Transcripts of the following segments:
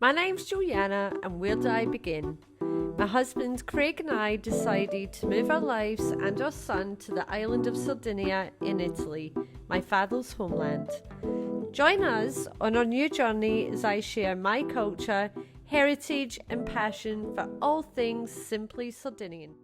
My name's Giuliana, and where do I begin? My husband Craig and I decided to move our lives and our son to the island of Sardinia in Italy, my father's homeland. Join us on our new journey as I share my culture, heritage and passion for all things Simply Sardinian.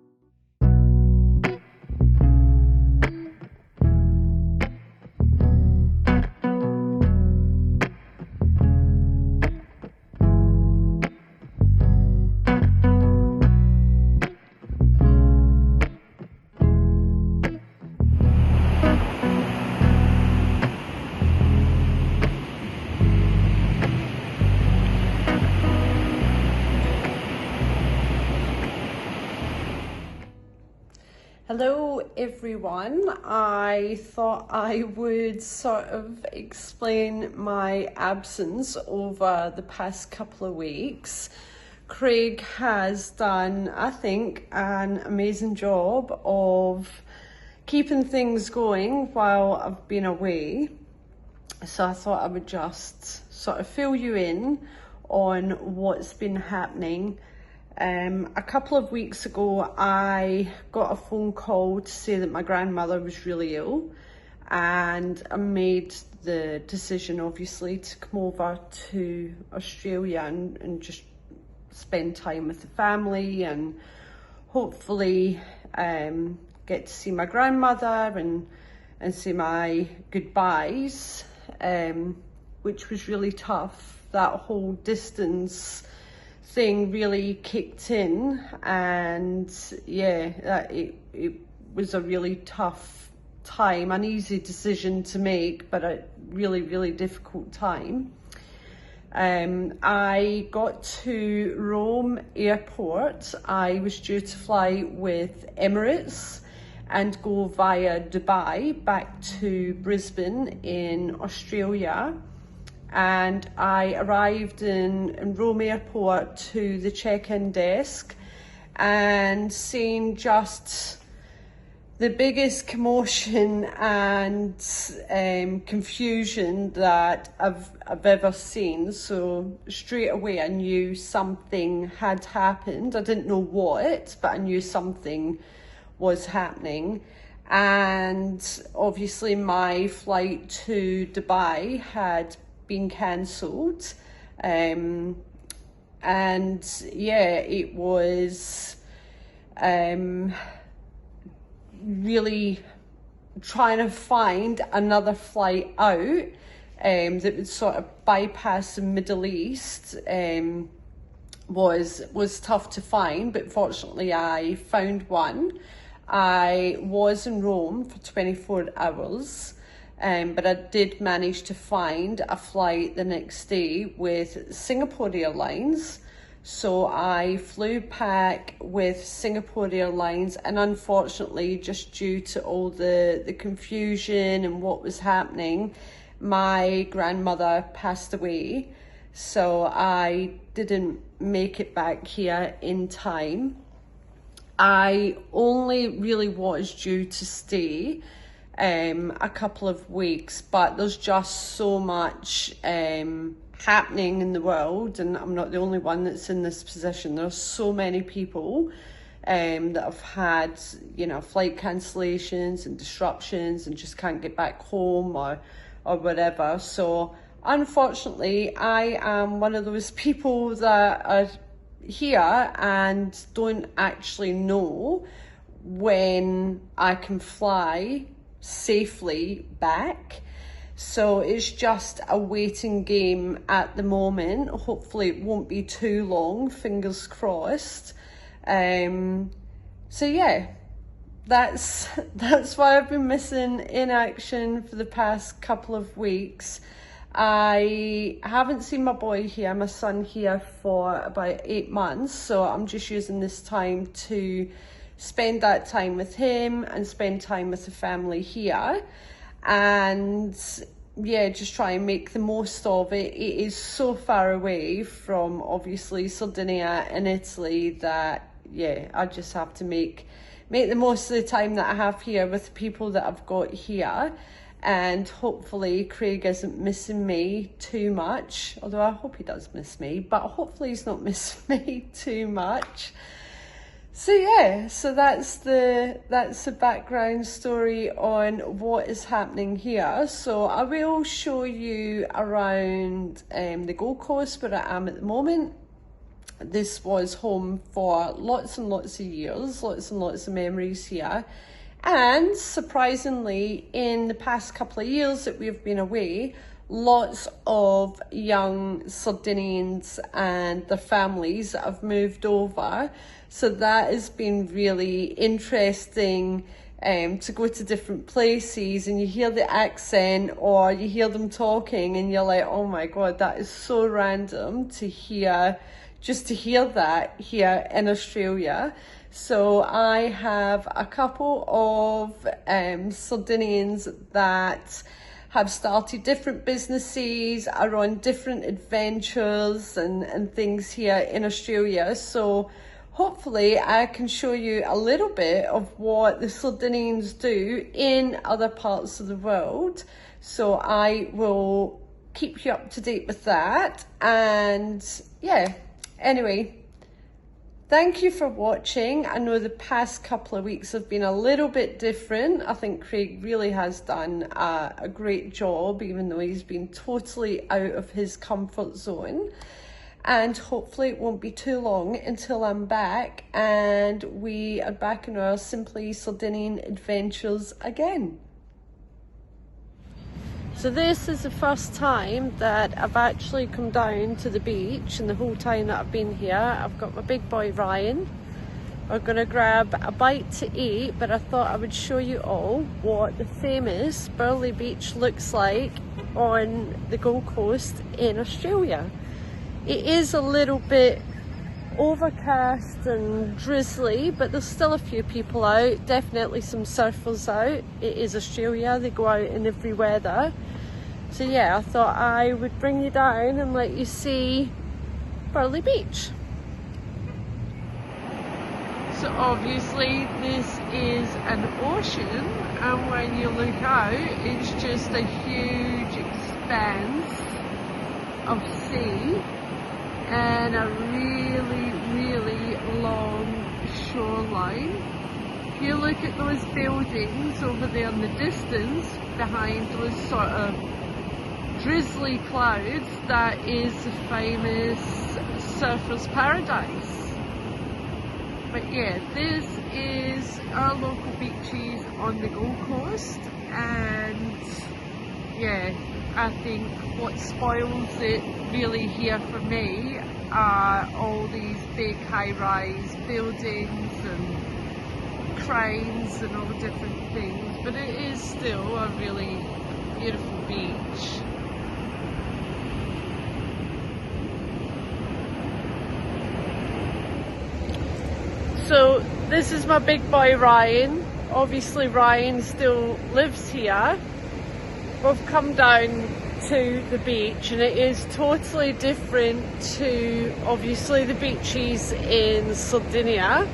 Hello everyone, I thought I would sort of explain my absence over the past couple of weeks. Craig has done, I think, an amazing job of keeping things going while I've been away. So I thought I would just sort of fill you in on what's been happening. A couple of weeks ago, I got a phone call to say that my grandmother was really ill, and I made the decision, obviously, to come over to Australia and just spend time with the family and hopefully get to see my grandmother and say my goodbyes, which was really tough. That whole distance thing really kicked in, and it was a really tough time, an easy decision to make, but a really difficult time. I got to Rome airport. I was due to fly with Emirates and go via Dubai back to Brisbane in Australia. And I arrived in Rome airport to the check-in desk and seen just the biggest commotion and confusion that I've ever seen. So straight away I knew something had happened. I didn't know what, but I knew something was happening. And obviously my flight to Dubai had been cancelled, and it was really trying to find another flight out that would sort of bypass the Middle East was tough to find, but fortunately I found one. I was in Rome for 24 hours. But I did manage to find a flight the next day with Singapore Airlines. So I flew back with Singapore Airlines, and unfortunately, just due to all the confusion and what was happening, my grandmother passed away. So I didn't make it back here in time. I only really was due to stay a couple of weeks, but there's just so much happening in the world, and I'm not the only one that's in this position. There's so many people that have had, flight cancellations and disruptions and just can't get back home or whatever. So unfortunately, I am one of those people that are here and don't actually know when I can fly safely back. So it's just a waiting game at the moment. Hopefully it won't be too long, fingers crossed. So yeah, that's why I've been missing in action for the past couple of weeks. I haven't seen my boy here, my son here, for about 8 months, so I'm just using this time to spend that time with him and spend time with the family here, and just try and make the most of it. It is so far away from obviously Sardinia and Italy that I just have to make the most of the time that I have here with the people that I've got here. and hopefully Craig isn't missing me too much, although I hope he does miss me, but hopefully he's not missing me too much. So yeah, so that's the background story on what is happening here. So I will show you around the Gold Coast where I am at the moment. This was home for lots and lots of years, lots and lots of memories here. And surprisingly, in the past couple of years that we've been away, lots of young Sardinians and their families have moved over. So that has been really interesting to go to different places and you hear the accent or you hear them talking and you're like, oh my God, that is so random to hear, just to hear that here in Australia. So I have a couple of Sardinians that have started different businesses, are on different adventures and things here in Australia. So hopefully I can show you a little bit of what the Sardinians do in other parts of the world. So I will keep you up to date with that. And yeah, anyway, thank you for watching. I know the past couple of weeks have been a little bit different. I think Craig really has done a great job, even though he's been totally out of his comfort zone. And hopefully it won't be too long until I'm back and we are back in our Simply Sardinian adventures again. So this is the first time that I've actually come down to the beach, and the whole time that I've been here I've got my big boy Ryan. We're going to grab a bite to eat, but I thought I would show you all what the famous Burleigh Beach looks like on the Gold Coast in Australia. It is a little bit overcast and drizzly, but there's still a few people out, definitely some surfers out. It is Australia, they go out in every weather. So yeah, I thought I would bring you down and let you see Burleigh Beach. So obviously this is an ocean, and when you look out it's just a huge expanse of sea and a really long shoreline. If you look at those buildings over there in the distance behind those sort of drizzly clouds, that is the famous surfer's paradise. But yeah, this is our local beaches on the Gold Coast, and yeah, I think what spoils it really here for me are all these big high-rise buildings and cranes and all the different things, but it is still a really beautiful beach. So this is my big boy Ryan. Obviously Ryan still lives here. We've come down to the beach and it is totally different to obviously the beaches in Sardinia.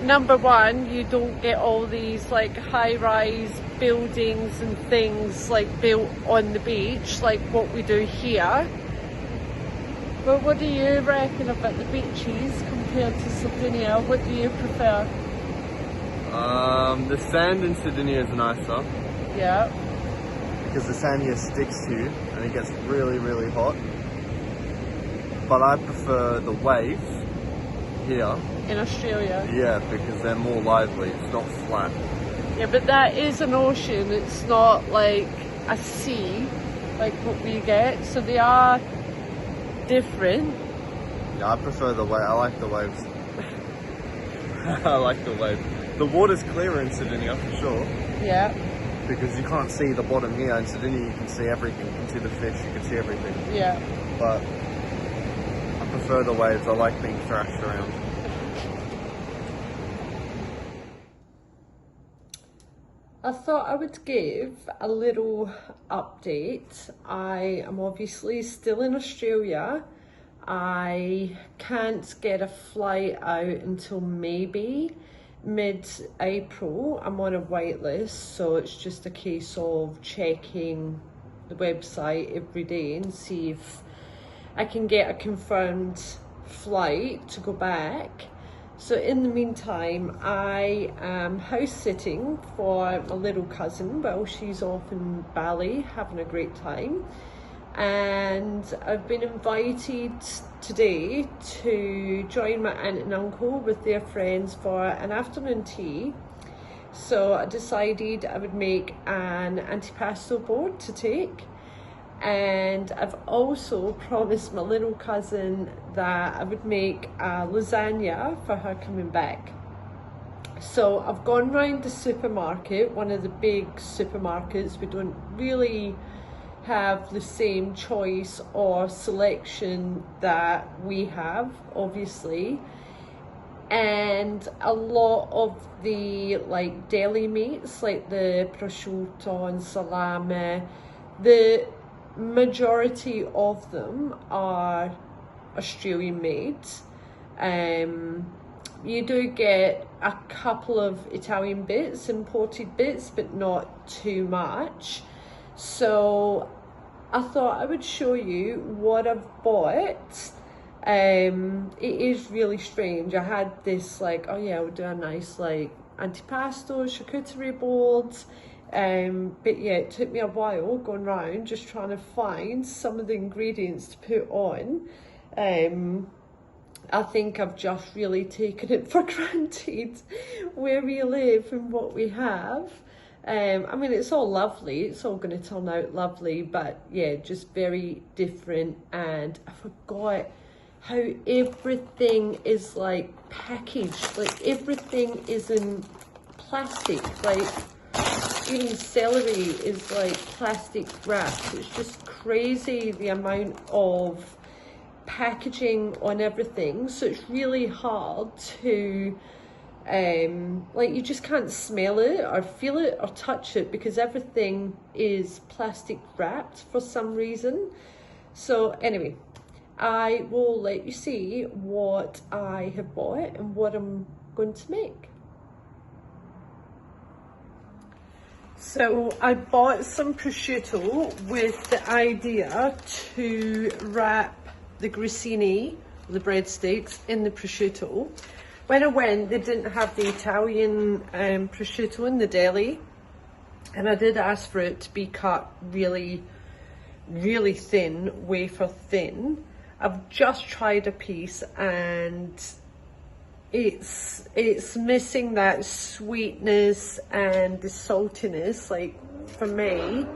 Number one, you don't get all these like high-rise buildings and things like built on the beach like what we do here. But what do you reckon about the beaches compared to Sardinia? What do you prefer? The sand in Sardinia is nicer. Yeah. Because the sand here sticks to you and it gets really hot. But I prefer the waves here. In Australia? Yeah, because they're more lively, it's not flat. Yeah, but that is an ocean, it's not like a sea like what we get, so they are different. Yeah, I prefer the wave. I like the waves. I like the waves. The water's clearer in Sardinia for sure. Yeah. Because you can't see the bottom here. In Sardinia you can see everything. You can see the fish, you can see everything. Yeah. But I prefer the waves. I like being thrashed around. I thought I would give a little update. I am obviously still in Australia. I can't get a flight out until maybe mid-April, I'm on a wait list, so it's just a case of checking the website every day and see if I can get a confirmed flight to go back. So in the meantime, I am house sitting for my little cousin while she's off in Bali having a great time. And I've been invited today to join my aunt and uncle with their friends for an afternoon tea. So I decided I would make an antipasto board to take. And I've also promised my little cousin that I would make a lasagna for her coming back. So I've gone round the supermarket, one of the big supermarkets. We don't really have the same choice or selection that we have, obviously. And a lot of the like deli meats, like the prosciutto and salami, the majority of them are Australian made. You do get a couple of Italian bits, imported bits, but not too much. So I thought I would show you what I've bought. It is really strange. I had this like, oh yeah, I would do a nice like antipasto, charcuterie boards. But yeah, it took me a while going round just trying to find some of the ingredients to put on. I think I've just really taken it for granted where we live and what we have. I mean, it's all lovely, it's all going to turn out lovely, but yeah, just very different. And I forgot how everything is like packaged, like everything is in plastic, like even celery is like plastic wrapped. It's just crazy the amount of packaging on everything, so it's really hard to like, you just can't smell it or feel it or touch it because everything is plastic wrapped for some reason. So anyway, I will let you see what I have bought and what I'm going to make. So I bought some prosciutto with the idea to wrap the grissini, the breadsticks, in the prosciutto. When I went, they didn't have the Italian prosciutto in the deli, and I did ask for it to be cut really, really thin, wafer thin. I've just tried a piece and it's missing that sweetness and the saltiness, like for me.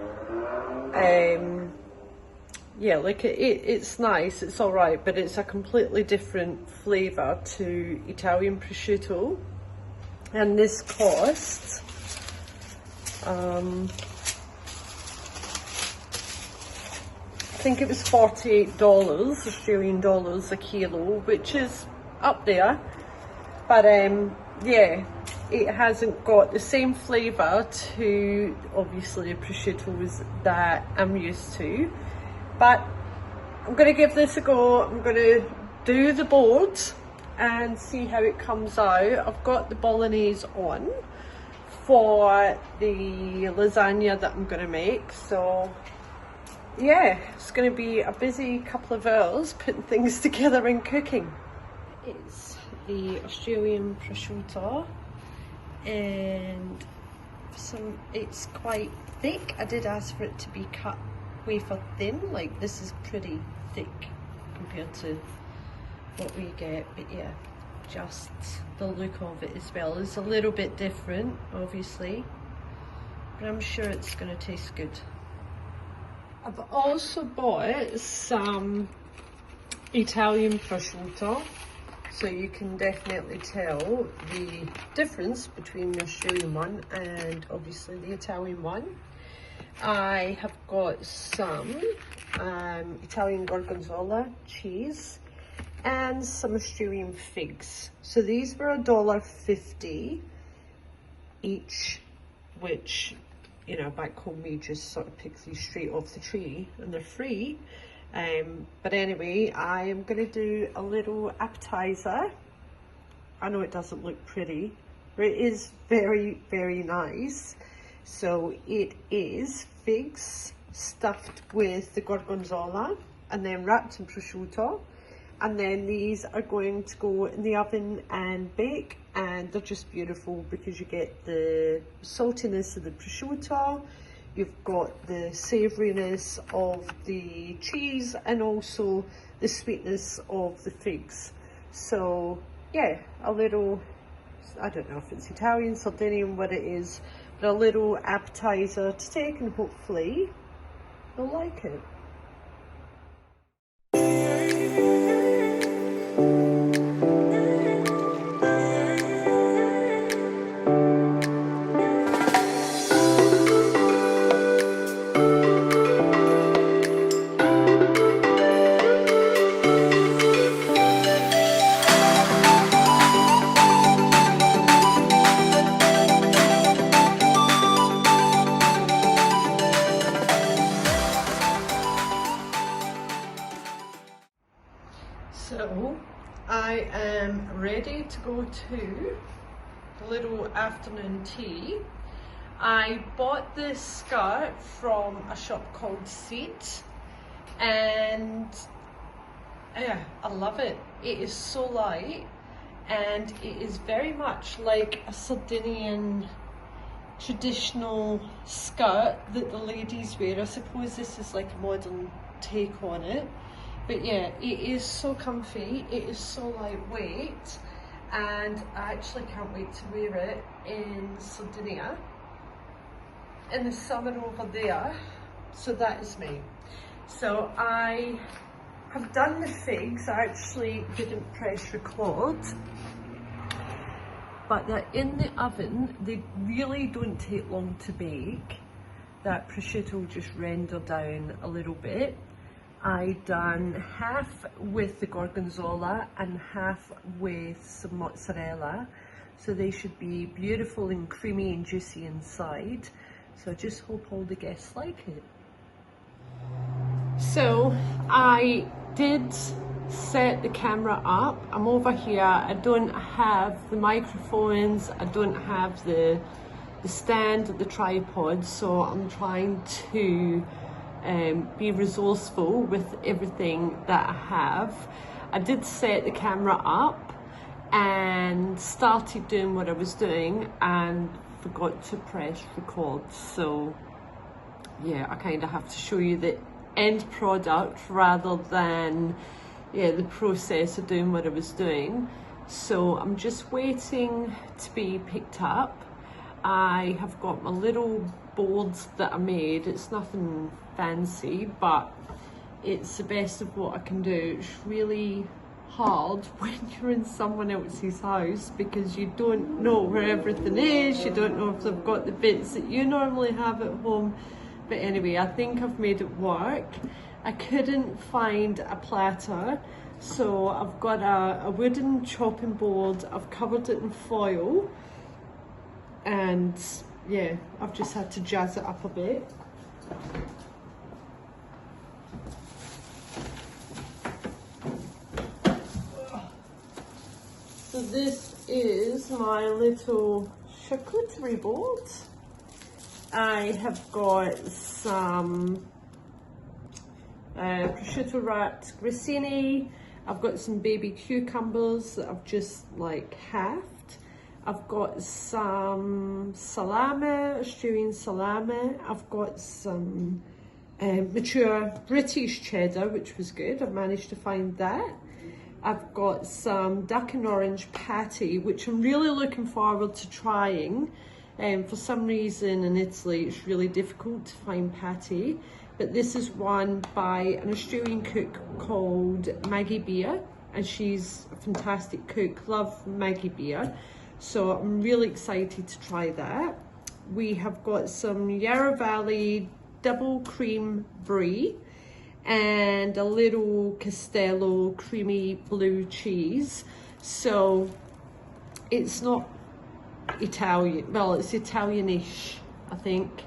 Yeah, like it's nice, it's all right, but it's a completely different flavour to Italian prosciutto. And this cost I think it was $48 Australian dollars a kilo, which is up there. But yeah, it hasn't got the same flavour to obviously the prosciuttos that I'm used to. But I'm going to give this a go. I'm going to do the board and see how it comes out. I've got the bolognese on for the lasagna that I'm going to make. So yeah, it's going to be a busy couple of hours putting things together and cooking. It's the Australian prosciutto, and it's quite thick. I did ask for it to be cut wafer thin, like this is pretty thick compared to what we get, but yeah, just the look of it as well is a little bit different, obviously, but I'm sure it's going to taste good. I've also bought some Italian prosciutto, so you can definitely tell the difference between the Australian one and obviously the Italian one. I have got some Italian gorgonzola cheese and some Australian figs. So these were $1.50 each, which, you know, back home we just sort of pick these straight off the tree and they're free. But anyway, I am going to do a little appetizer. I know it doesn't look pretty, but it is very, very nice. So it is figs stuffed with the gorgonzola and then wrapped in prosciutto. And then these are going to go in the oven and bake, and they're just beautiful because you get the saltiness of the prosciutto, you've got the savouriness of the cheese, and also the sweetness of the figs. So yeah, a little, I don't know if it's Italian, Sardinian, what it is, but a little appetizer to take, and hopefully you'll like it. So I am ready to go to the little afternoon tea. I bought this skirt from a shop called Seat, and yeah, I love it. It is so light, and it is very much like a Sardinian traditional skirt that the ladies wear. I suppose this is like a modern take on it. But yeah, it is so comfy, it is so lightweight, and I actually can't wait to wear it in Sardinia in the summer over there. So that is me. So I have done the figs. I actually didn't press record, but they're in the oven. They really don't take long to bake. That prosciutto just render down a little bit. I done half with the gorgonzola and half with some mozzarella, so they should be beautiful and creamy and juicy inside. So I just hope all the guests like it. So I did set the camera up. I'm over here. I don't have the microphones, I don't have the stand or the tripod, so I'm trying to be resourceful with everything that I have. I did set the camera up and started doing what I was doing and forgot to press record. So yeah, I kind of have to show you the end product rather than the process of doing what I was doing. So I'm just waiting to be picked up. I have got my little boards that I made. It's nothing fancy, but it's the best of what I can do. It's really hard when you're in someone else's house because you don't know where everything is, you don't know if they've got the bits that you normally have at home. But anyway, I think I've made it work. I couldn't find a platter, so I've got a wooden chopping board. I've covered it in foil, and yeah, I've just had to jazz it up a bit. So this is my little charcuterie board. I have got some prosciutto wrapped grissini. I've got some baby cucumbers that I've just like halved. I've got some salami, Australian salami. I've got some mature British cheddar, which was good. I've managed to find that. I've got some duck and orange patty, which I'm really looking forward to trying. For some reason in Italy, it's really difficult to find patty, but this is one by an Australian cook called Maggie Beer, and she's a fantastic cook. Love Maggie Beer. So I'm really excited to try that. We have got some Yarra Valley double cream brie and a little Castello creamy blue cheese. So it's not Italian, well, it's Italianish, I think.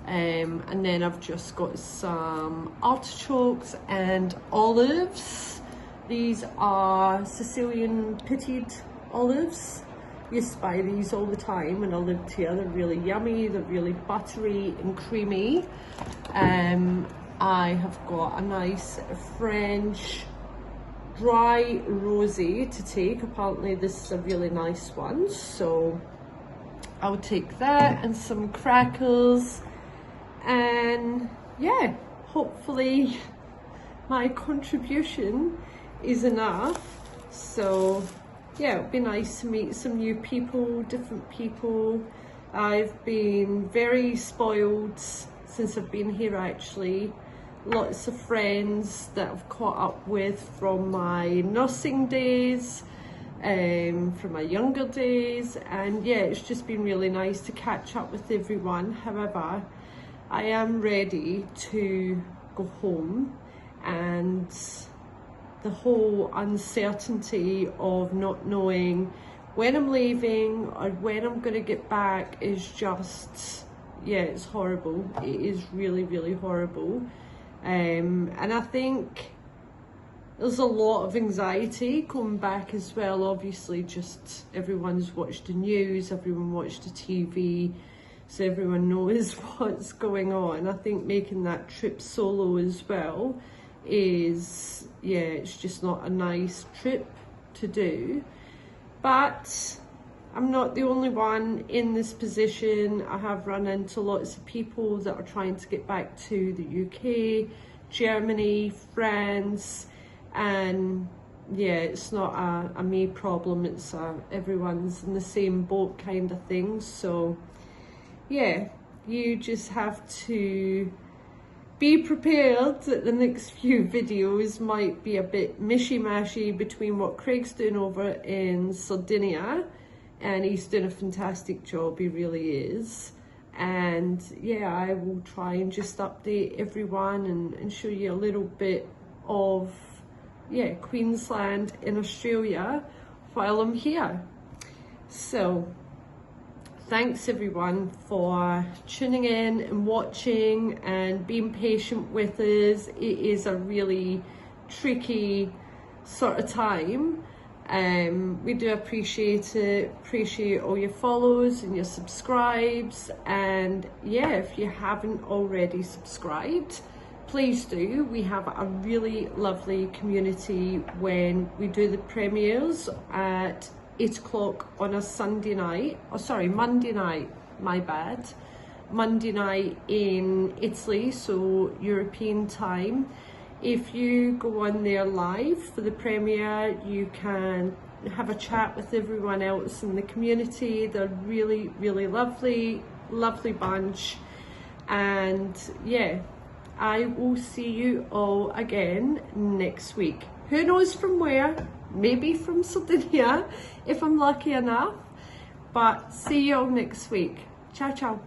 And then I've just got some artichokes and olives. These are Sicilian pitted olives. used to buy these all the time when I lived here. They're really yummy, they're really buttery and creamy. I have got a nice French dry rosé to take. Apparently this is a really nice one, so I'll take that and some crackers, and yeah, hopefully my contribution is enough. So yeah, it'll be nice to meet some new people, different people. I've been very spoiled since I've been here actually. Lots of friends that I've caught up with from my nursing days, from my younger days, and yeah, it's just been really nice to catch up with everyone. However, I am ready to go home, and the whole uncertainty of not knowing when I'm leaving or when I'm going to get back is just, yeah, it's horrible. It is really, really horrible. And I think there's a lot of anxiety coming back as well. Obviously, just everyone's watched the news, everyone watched the TV, so everyone knows what's going on. I think making that trip solo as well is, yeah, it's just not a nice trip to do. But I'm not the only one in this position. I have run into lots of people that are trying to get back to the UK, Germany, France, and yeah, it's not a me problem, it's everyone's in the same boat kind of thing. So yeah, you just have to be prepared that the next few videos might be a bit mishy-mashy between what Craig's doing over in Sardinia, and he's doing a fantastic job, he really is. And yeah, I will try and just update everyone and show you a little bit of, yeah, Queensland in Australia while I'm here. So thanks everyone for tuning in and watching and being patient with us. It is a really tricky sort of time. We do appreciate it, appreciate all your follows and your subscribes, and yeah, if you haven't already subscribed, please do. We have a really lovely community when we do the premieres at 8 o'clock on a Sunday night, oh sorry, Monday night, my bad, Monday night in Italy, so European time. If you go on there live for the premiere, you can have a chat with everyone else in the community. They're really, really lovely, lovely bunch. And yeah, I will see you all again next week. Who knows from where? Maybe from Sardinia, if I'm lucky enough. But see you all next week. Ciao, ciao.